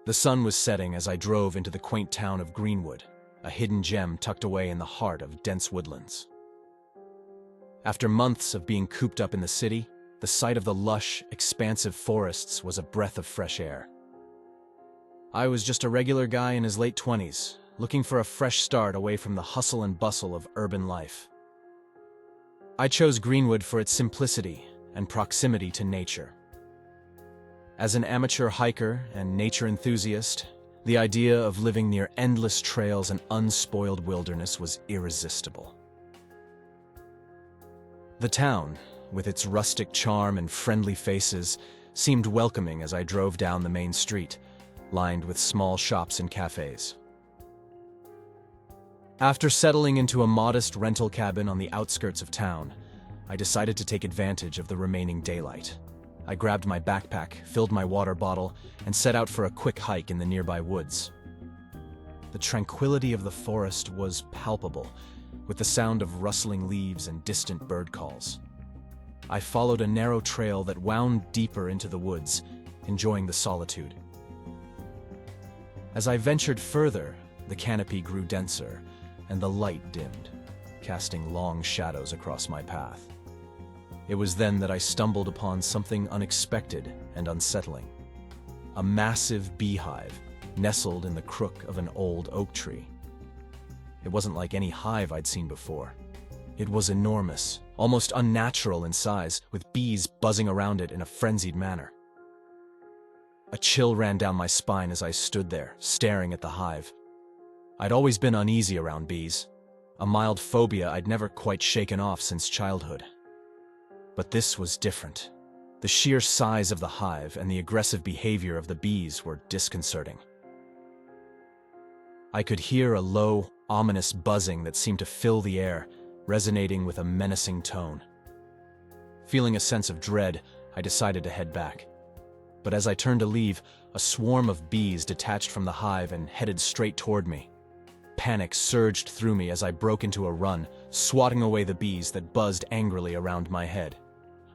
The sun was setting as I drove into the quaint town of Greenwood, a hidden gem tucked away in the heart of dense woodlands. After months of being cooped up in the city, the sight of the lush, expansive forests was a breath of fresh air. I was just a regular guy in his late 20s, looking for a fresh start away from the hustle and bustle of urban life. I chose Greenwood for its simplicity and proximity to nature. As an amateur hiker and nature enthusiast, the idea of living near endless trails and unspoiled wilderness was irresistible. The town, with its rustic charm and friendly faces, seemed welcoming as I drove down the main street, lined with small shops and cafes. After settling into a modest rental cabin on the outskirts of town, I decided to take advantage of the remaining daylight. I grabbed my backpack, filled my water bottle, and set out for a quick hike in the nearby woods. The tranquility of the forest was palpable, with the sound of rustling leaves and distant bird calls. I followed a narrow trail that wound deeper into the woods, enjoying the solitude. As I ventured further, the canopy grew denser, and the light dimmed, casting long shadows across my path. It was then that I stumbled upon something unexpected and unsettling. A massive beehive nestled in the crook of an old oak tree. It wasn't like any hive I'd seen before. It was enormous, almost unnatural in size, with bees buzzing around it in a frenzied manner. A chill ran down my spine as I stood there, staring at the hive. I'd always been uneasy around bees, a mild phobia I'd never quite shaken off since childhood. But this was different. The sheer size of the hive and the aggressive behavior of the bees were disconcerting. I could hear a low, ominous buzzing that seemed to fill the air, resonating with a menacing tone. Feeling a sense of dread, I decided to head back. But as I turned to leave, a swarm of bees detached from the hive and headed straight toward me. Panic surged through me as I broke into a run, swatting away the bees that buzzed angrily around my head.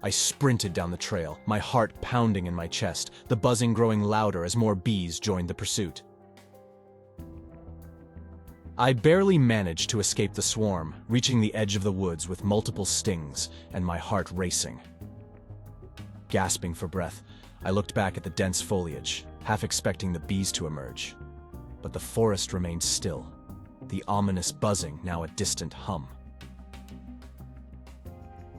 I sprinted down the trail, my heart pounding in my chest, the buzzing growing louder as more bees joined the pursuit. I barely managed to escape the swarm, reaching the edge of the woods with multiple stings and my heart racing. Gasping for breath, I looked back at the dense foliage, half expecting the bees to emerge. But the forest remained still, the ominous buzzing now a distant hum.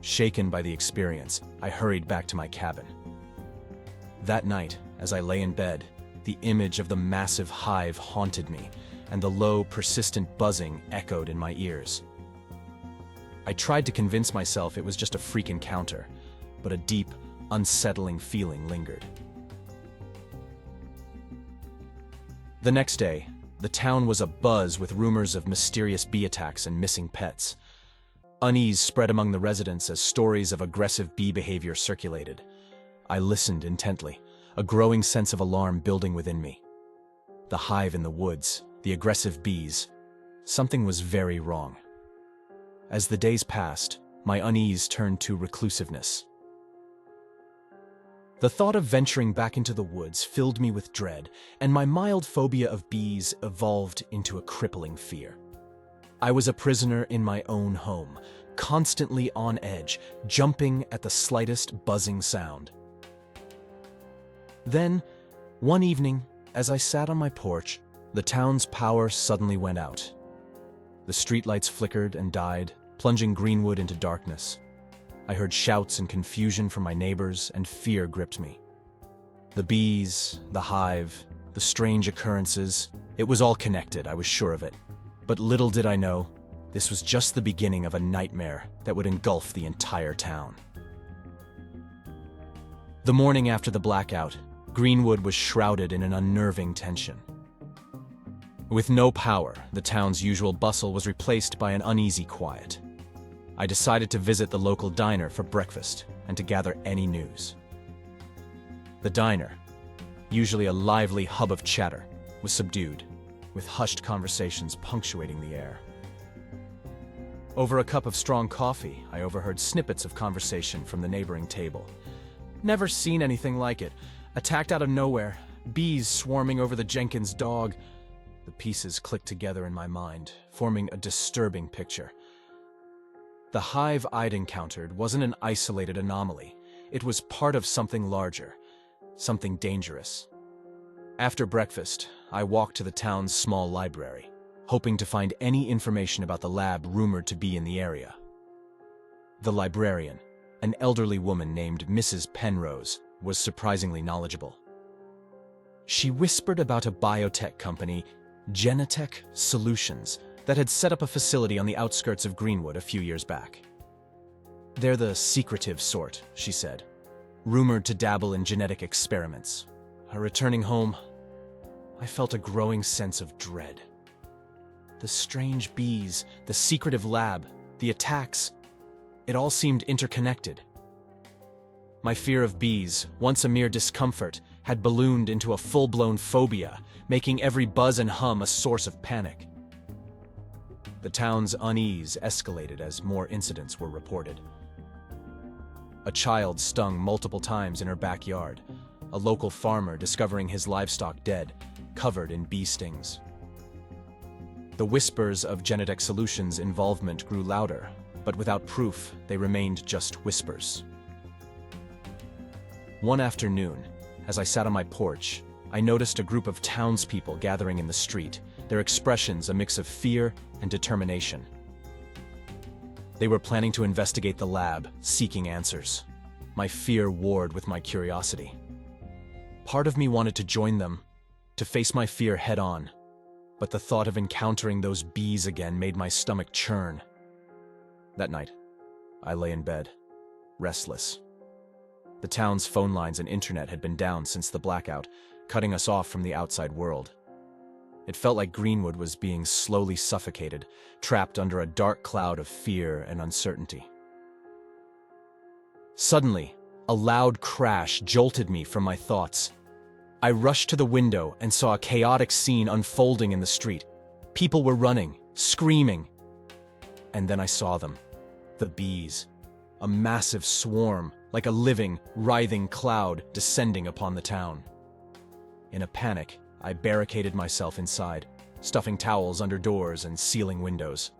Shaken by the experience, I hurried back to my cabin. That night, as I lay in bed, the image of the massive hive haunted me, and the low, persistent buzzing echoed in my ears. I tried to convince myself it was just a freak encounter, but a deep, unsettling feeling lingered. The next day, the town was abuzz with rumors of mysterious bee attacks and missing pets. Unease spread among the residents as stories of aggressive bee behavior circulated. I listened intently, a growing sense of alarm building within me. The hive in the woods, the aggressive bees, something was very wrong. As the days passed, my unease turned to reclusiveness. The thought of venturing back into the woods filled me with dread, and my mild phobia of bees evolved into a crippling fear. I was a prisoner in my own home, constantly on edge, jumping at the slightest buzzing sound. Then, one evening, as I sat on my porch, the town's power suddenly went out. The streetlights flickered and died, plunging Greenwood into darkness. I heard shouts and confusion from my neighbors, and fear gripped me. The bees, the hive, the strange occurrences, it was all connected, I was sure of it. But little did I know, this was just the beginning of a nightmare that would engulf the entire town. The morning after the blackout, Greenwood was shrouded in an unnerving tension. With no power, the town's usual bustle was replaced by an uneasy quiet. I decided to visit the local diner for breakfast and to gather any news. The diner, usually a lively hub of chatter, was subdued, with hushed conversations punctuating the air. Over a cup of strong coffee, I overheard snippets of conversation from the neighboring table. "Never seen anything like it. Attacked out of nowhere. bees swarming over the Jenkins dog. The pieces clicked together in my mind, forming a disturbing picture. The hive I'd encountered wasn't an isolated anomaly. It was part of something larger, something dangerous. After breakfast, I walked to the town's small library, hoping to find any information about the lab rumored to be in the area. The librarian, an elderly woman named Mrs. Penrose, was surprisingly knowledgeable. She whispered about a biotech company, Genetech Solutions, that had set up a facility on the outskirts of Greenwood a few years back. They're the secretive sort, she said, rumored to dabble in genetic experiments. Returning home, I felt a growing sense of dread. The strange bees, the secretive lab, the attacks, it all seemed interconnected. My fear of bees, once a mere discomfort, had ballooned into a full-blown phobia, making every buzz and hum a source of panic. The town's unease escalated as more incidents were reported. A child stung multiple times in her backyard, a local farmer discovering his livestock dead, covered in bee stings. The whispers of Genetech Solutions' involvement grew louder, but without proof, they remained just whispers. One afternoon, as I sat on my porch, I noticed a group of townspeople gathering in the street, their expressions a mix of fear and determination. They were planning to investigate the lab, seeking answers. My fear warred with my curiosity. Part of me wanted to join them, to face my fear head-on, but the thought of encountering those bees again made my stomach churn. That night, I lay in bed, restless. The town's phone lines and internet had been down since the blackout, cutting us off from the outside world. It felt like Greenwood was being slowly suffocated, trapped under a dark cloud of fear and uncertainty. Suddenly, a loud crash jolted me from my thoughts. I rushed to the window and saw a chaotic scene unfolding in the street. People were running, screaming. And then I saw them. The bees. A massive swarm, like a living, writhing cloud descending upon the town. In a panic, I barricaded myself inside, stuffing towels under doors and sealing windows.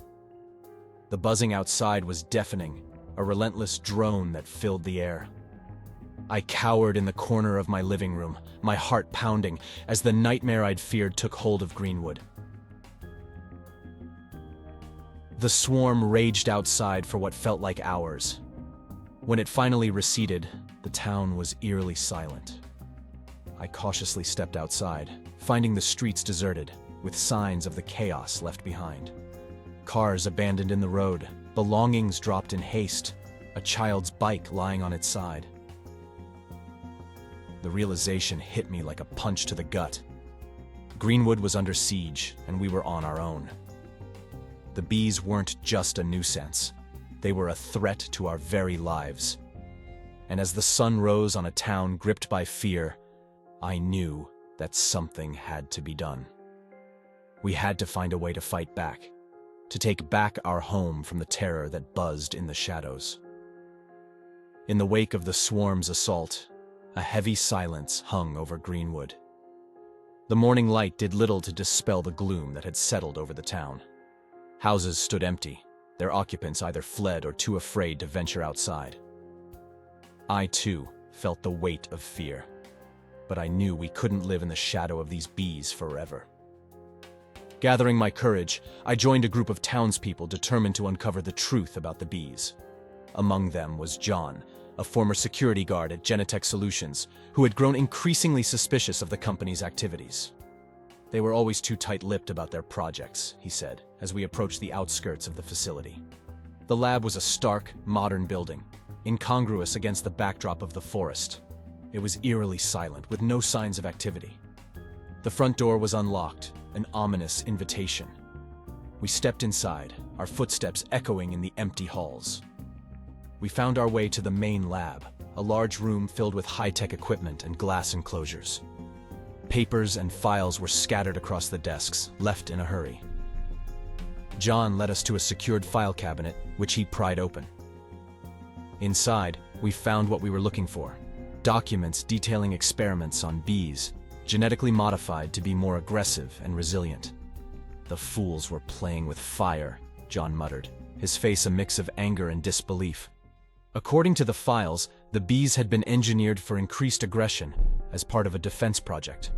The buzzing outside was deafening, a relentless drone that filled the air. I cowered in the corner of my living room, my heart pounding, as the nightmare I'd feared took hold of Greenwood. The swarm raged outside for what felt like hours. When it finally receded, the town was eerily silent. I cautiously stepped outside, finding the streets deserted, with signs of the chaos left behind. Cars abandoned in the road, belongings dropped in haste, a child's bike lying on its side. The realization hit me like a punch to the gut. Greenwood was under siege, and we were on our own. The bees weren't just a nuisance. They were a threat to our very lives. And as the sun rose on a town gripped by fear, I knew that something had to be done. We had to find a way to fight back, to take back our home from the terror that buzzed in the shadows. In the wake of the swarm's assault, a heavy silence hung over Greenwood. The morning light did little to dispel the gloom that had settled over the town. Houses stood empty, their occupants either fled or too afraid to venture outside. I, too, felt the weight of fear, but I knew we couldn't live in the shadow of these bees forever. Gathering my courage, I joined a group of townspeople determined to uncover the truth about the bees. Among them was John, a former security guard at Genetech Solutions, who had grown increasingly suspicious of the company's activities. They were always too tight-lipped about their projects, he said, as we approached the outskirts of the facility. The lab was a stark, modern building, incongruous against the backdrop of the forest. It was eerily silent, with no signs of activity. The front door was unlocked, an ominous invitation. We stepped inside, our footsteps echoing in the empty halls. We found our way to the main lab, a large room filled with high-tech equipment and glass enclosures. Papers and files were scattered across the desks, left in a hurry. John led us to a secured file cabinet, which he pried open. Inside, we found what we were looking for: documents detailing experiments on bees, genetically modified to be more aggressive and resilient. The fools were playing with fire, John muttered, his face a mix of anger and disbelief. According to the files, the bees had been engineered for increased aggression as part of a defense project.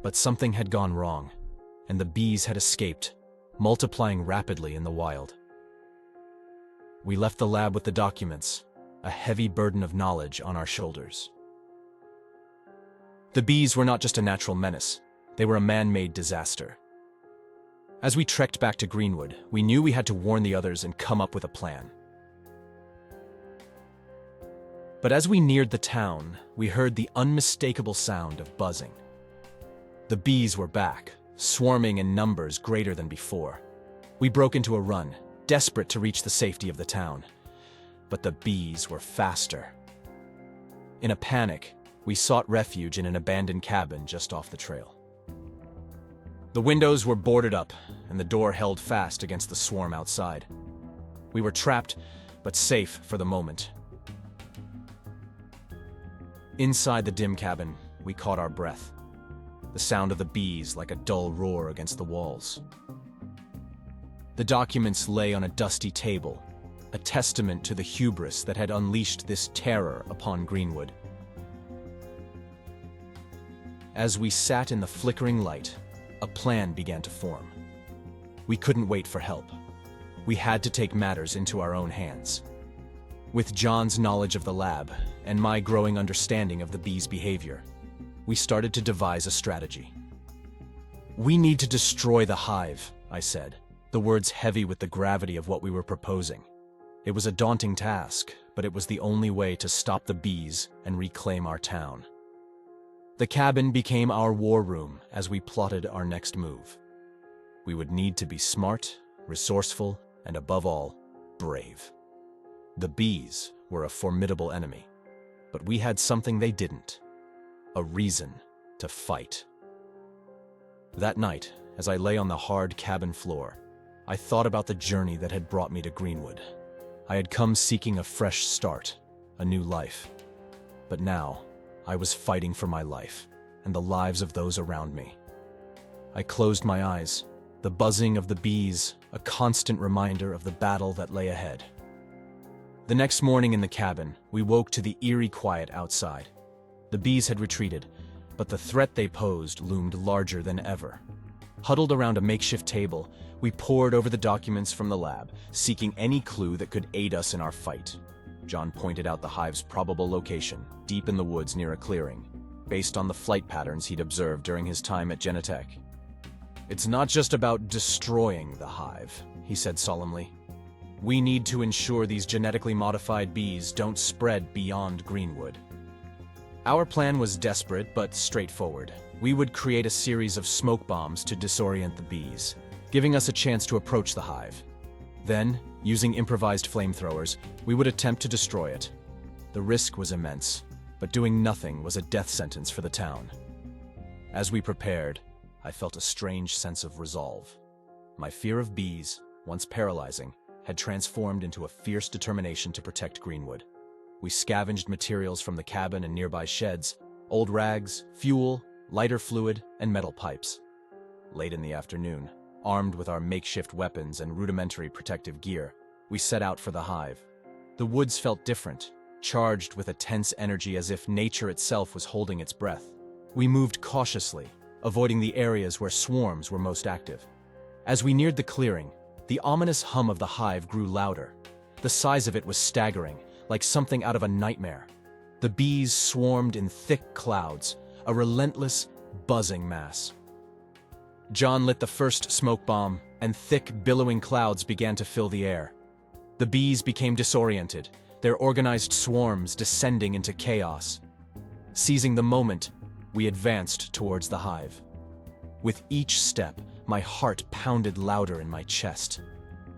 But something had gone wrong, and the bees had escaped, multiplying rapidly in the wild. We left the lab with the documents, a heavy burden of knowledge on our shoulders. The bees were not just a natural menace, they were a man-made disaster. As we trekked back to Greenwood, we knew we had to warn the others and come up with a plan. But as we neared the town, we heard the unmistakable sound of buzzing. The bees were back, swarming in numbers greater than before. We broke into a run, desperate to reach the safety of the town. But the bees were faster. In a panic, we sought refuge in an abandoned cabin just off the trail. The windows were boarded up, and the door held fast against the swarm outside. We were trapped, but safe for the moment. Inside the dim cabin, we caught our breath. The sound of the bees like a dull roar against the walls. The documents lay on a dusty table, a testament to the hubris that had unleashed this terror upon Greenwood. As we sat in the flickering light, a plan began to form. We couldn't wait for help. We had to take matters into our own hands. With John's knowledge of the lab and my growing understanding of the bees' behavior, we started to devise a strategy. "We need to destroy the hive," I said, the words heavy with the gravity of what we were proposing. It was a daunting task, but it was the only way to stop the bees and reclaim our town. The cabin became our war room as we plotted our next move. We would need to be smart, resourceful, and above all, brave. The bees were a formidable enemy, but we had something they didn't: a reason to fight. That night, as I lay on the hard cabin floor, I thought about the journey that had brought me to Greenwood. I had come seeking a fresh start, a new life. But now, I was fighting for my life and the lives of those around me. I closed my eyes, the buzzing of the bees a constant reminder of the battle that lay ahead. The next morning in the cabin, we woke to the eerie quiet outside. The bees had retreated, but the threat they posed loomed larger than ever. Huddled around a makeshift table, we pored over the documents from the lab, seeking any clue that could aid us in our fight. John pointed out the hive's probable location, deep in the woods near a clearing, based on the flight patterns he'd observed during his time at Genetech. "It's not just about destroying the hive," he said solemnly. "We need to ensure these genetically modified bees don't spread beyond Greenwood." Our plan was desperate but straightforward. We would create a series of smoke bombs to disorient the bees, giving us a chance to approach the hive. Then, using improvised flamethrowers, we would attempt to destroy it. The risk was immense, but doing nothing was a death sentence for the town. As we prepared, I felt a strange sense of resolve. My fear of bees, once paralyzing, had transformed into a fierce determination to protect Greenwood. We scavenged materials from the cabin and nearby sheds: old rags, fuel, lighter fluid, and metal pipes. Late in the afternoon, armed with our makeshift weapons and rudimentary protective gear, we set out for the hive. The woods felt different, charged with a tense energy as if nature itself was holding its breath. We moved cautiously, avoiding the areas where swarms were most active. As we neared the clearing, the ominous hum of the hive grew louder. The size of it was staggering, like something out of a nightmare. The bees swarmed in thick clouds, a relentless, buzzing mass. John lit the first smoke bomb, and thick, billowing clouds began to fill the air. The bees became disoriented, their organized swarms descending into chaos. Seizing the moment, we advanced towards the hive. With each step, my heart pounded louder in my chest.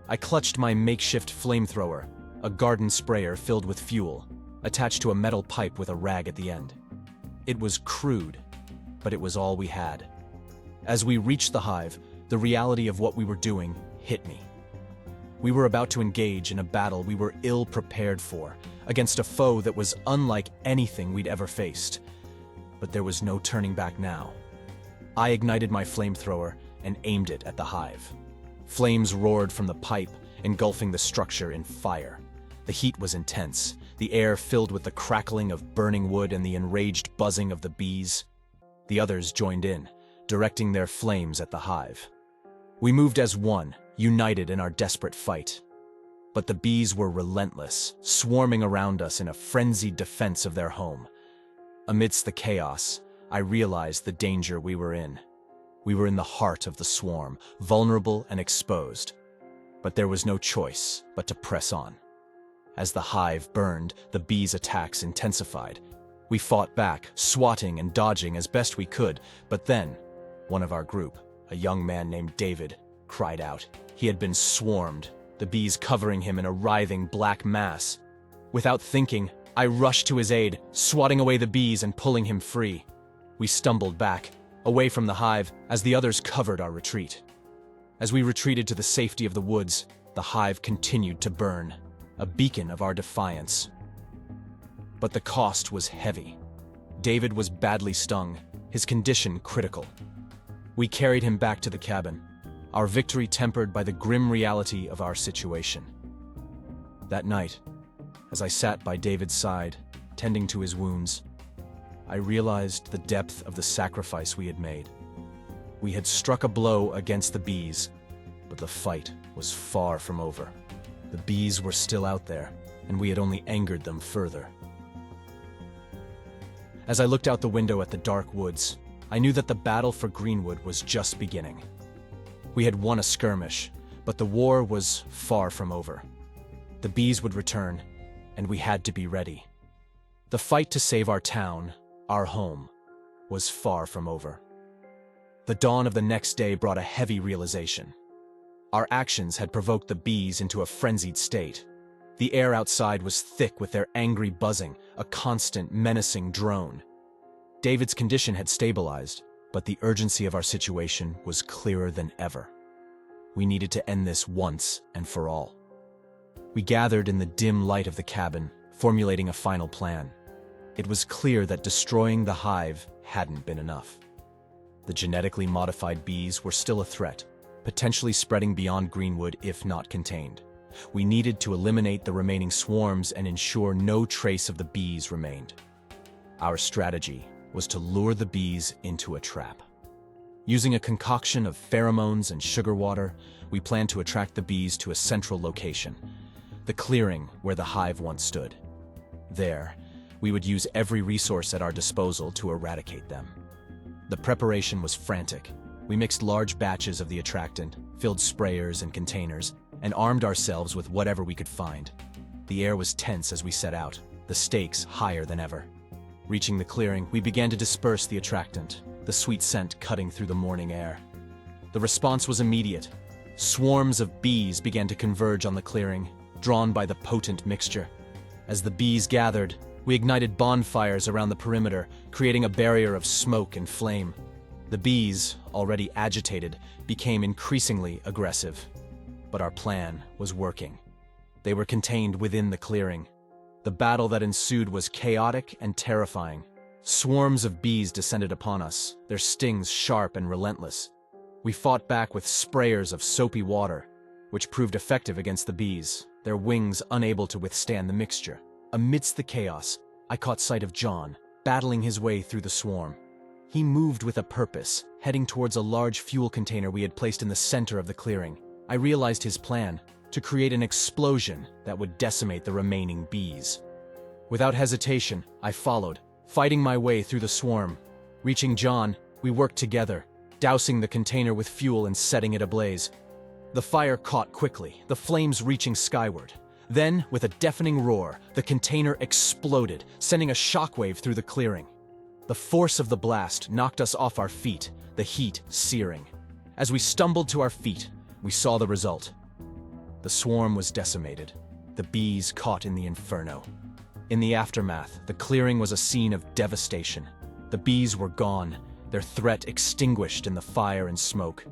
I clutched my makeshift flamethrower, a garden sprayer filled with fuel, attached to a metal pipe with a rag at the end. It was crude, but it was all we had. As we reached the hive, the reality of what we were doing hit me. We were about to engage in a battle we were ill-prepared for, against a foe that was unlike anything we'd ever faced. but there was no turning back now. I ignited my flamethrower and aimed it at the hive. Flames roared from the pipe, engulfing the structure in fire. The heat was intense, the air filled with the crackling of burning wood and the enraged buzzing of the bees. The others joined in, directing their flames at the hive. We moved as one, united in our desperate fight. But the bees were relentless, swarming around us in a frenzied defense of their home. Amidst the chaos, I realized the danger we were in. We were in the heart of the swarm, vulnerable and exposed. But there was no choice but to press on. As the hive burned, the bees' attacks intensified. We fought back, swatting and dodging as best we could, but then, one of our group, a young man named David, cried out. He had been swarmed, the bees covering him in a writhing black mass. Without thinking, I rushed to his aid, swatting away the bees and pulling him free. We stumbled back, away from the hive, as the others covered our retreat. As we retreated to the safety of the woods, the hive continued to burn, a beacon of our defiance. But the cost was heavy. David was badly stung, his condition critical. We carried him back to the cabin, our victory tempered by the grim reality of our situation. That night, as I sat by David's side, tending to his wounds, I realized the depth of the sacrifice we had made. We had struck a blow against the bees, but the fight was far from over. The bees were still out there, and we had only angered them further. As I looked out the window at the dark woods, I knew that the battle for Greenwood was just beginning. We had won a skirmish, but the war was far from over. The bees would return, and we had to be ready. The fight to save our town, our home, was far from over. The dawn of the next day brought a heavy realization. Our actions had provoked the bees into a frenzied state. The air outside was thick with their angry buzzing, a constant, menacing drone. David's condition had stabilized, but the urgency of our situation was clearer than ever. We needed to end this once and for all. We gathered in the dim light of the cabin, formulating a final plan. It was clear that destroying the hive hadn't been enough. The genetically modified bees were still a threat, potentially spreading beyond Greenwood if not contained. We needed to eliminate the remaining swarms and ensure no trace of the bees remained. Our strategy was to lure the bees into a trap. Using a concoction of pheromones and sugar water, we planned to attract the bees to a central location, the clearing where the hive once stood. There, we would use every resource at our disposal to eradicate them. The preparation was frantic. We mixed large batches of the attractant, filled sprayers and containers, and armed ourselves with whatever we could find. The air was tense as we set out, the stakes higher than ever. Reaching the clearing, we began to disperse the attractant, the sweet scent cutting through the morning air. The response was immediate. Swarms of bees began to converge on the clearing, drawn by the potent mixture. As the bees gathered, we ignited bonfires around the perimeter, creating a barrier of smoke and flame. The bees, already agitated, became increasingly aggressive. But our plan was working. They were contained within the clearing. The battle that ensued was chaotic and terrifying. Swarms of bees descended upon us, their stings sharp and relentless. We fought back with sprayers of soapy water, which proved effective against the bees, their wings unable to withstand the mixture. Amidst the chaos, I caught sight of John, battling his way through the swarm. He moved with a purpose, heading towards a large fuel container we had placed in the center of the clearing. I realized his plan, to create an explosion that would decimate the remaining bees. Without hesitation, I followed, fighting my way through the swarm. Reaching John, we worked together, dousing the container with fuel and setting it ablaze. The fire caught quickly, the flames reaching skyward. Then, with a deafening roar, the container exploded, sending a shockwave through the clearing. The force of the blast knocked us off our feet, the heat searing. As we stumbled to our feet, we saw the result. The swarm was decimated, the bees caught in the inferno. In the aftermath, the clearing was a scene of devastation. The bees were gone, their threat extinguished in the fire and smoke.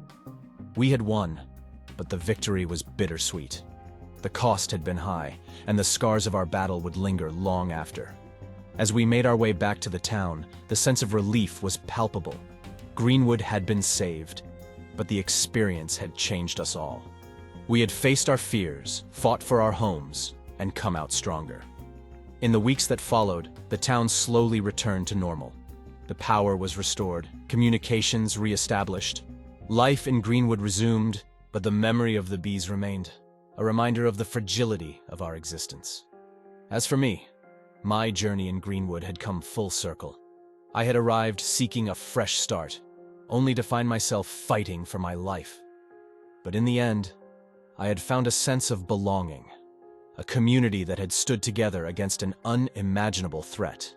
We had won, but the victory was bittersweet. The cost had been high, and the scars of our battle would linger long after. As we made our way back to the town, the sense of relief was palpable. Greenwood had been saved, but the experience had changed us all. We had faced our fears, fought for our homes, and come out stronger. In the weeks that followed, the town slowly returned to normal. The power was restored, communications re-established. Life in Greenwood resumed, but the memory of the bees remained, a reminder of the fragility of our existence. As for me, my journey in Greenwood had come full circle. I had arrived seeking a fresh start, only to find myself fighting for my life. But in the end, I had found a sense of belonging, a community that had stood together against an unimaginable threat.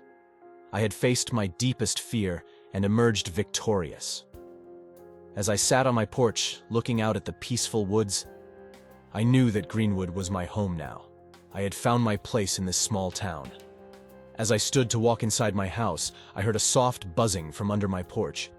I had faced my deepest fear and emerged victorious. As I sat on my porch, looking out at the peaceful woods, I knew that Greenwood was my home now. I had found my place in this small town. As I stood to walk inside my house, I heard a soft buzzing from under my porch.